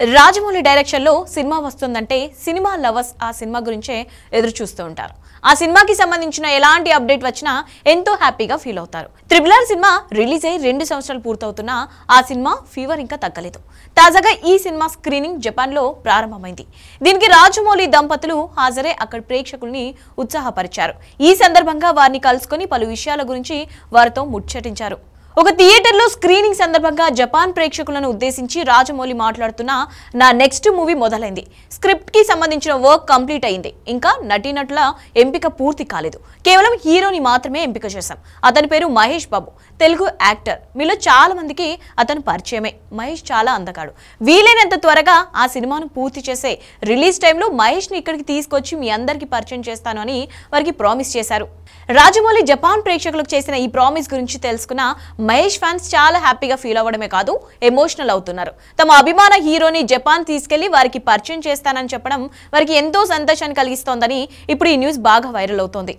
Rajamouli direction లో cinema వస్తుందంటే cinema lovers ఆ సినిమా గురించే ఎదురు చూస్తూ ఉంటారు. ఆ సినిమాకి సంబంధించిన ఎలాంటి అప్డేట్ వచ్చినా ఎంతో హ్యాపీగా ఫీల్ అవుతారు. త్రిబుల్ సినిమా రిలీజ్ అయ్యి 2 సంవత్సరాలు పూర్తవుతున్నా ఆ సినిమా ఫీవర్ ఇంకా తగ్గలేదు. తాజాగా ఈ సినిమా స్క్రీనింగ్ జపాన్ లో ప్రారంభమైంది. దీనికి రాజమౌళి దంపతులు హాజరై అక్కడ ప్రేక్షకుల్ని ఉత్సాహపరిచారు. ఈ సందర్భంగా వారిని కలుసుకొని పలు విషయాల గురించి వారితో ముచ్చటించారు. ఒక థియేటర్లో స్క్రీనింగ్ సందర్భంగా జపాన్ ప్రేక్షకులను ఉద్దేశించి రాజమౌళి మాట్లాడుతున్న నా నెక్స్ట్ మూవీ మొదలైంది. స్క్రిప్ట్ కి సంబంధించిన వర్క్ కంప్లీట్ అయింది. ఇంకా నటీనటుల ఎంపిక పూర్తి కాలేదు. కేవలం హీరోని మాత్రమే ఎంపిక చేశాం. అతని పేరు మహేష్ బాబు, తెలుగు యాక్టర్. మీలో చాలా మందికి అతను పరిచయమే. మహేష్ చాలా అందగాడు. వీలైనంత త్వరగా ఆ సినిమాను పూర్తి చేసే రిలీజ్ టైంలో మహేష్ ని ఇక్కడికి తీసుకొచ్చి మీ అందరికి పరిచయం చేస్తాను అని వారికి ప్రామిస్ చేశారు. రాజమౌళి జపాన్ ప్రేక్షకులకు చేసిన ఈ ప్రామిస్ గురించి తెలుసుకున్న మహేష్ ఫ్యాన్స్ చాలా హ్యాపీగా ఫీల్ అవ్వడమే కాదు, ఎమోషనల్ అవుతున్నారు. తమ అభిమాన హీరోని జపాన్ తీసుకెళ్లి వారికి పరిచయం చేస్తానని చెప్పడం వారికి ఎంతో సంతోషాన్ని కలిగిస్తోందని ఇప్పుడు ఈ న్యూస్ బాగా వైరల్ అవుతోంది.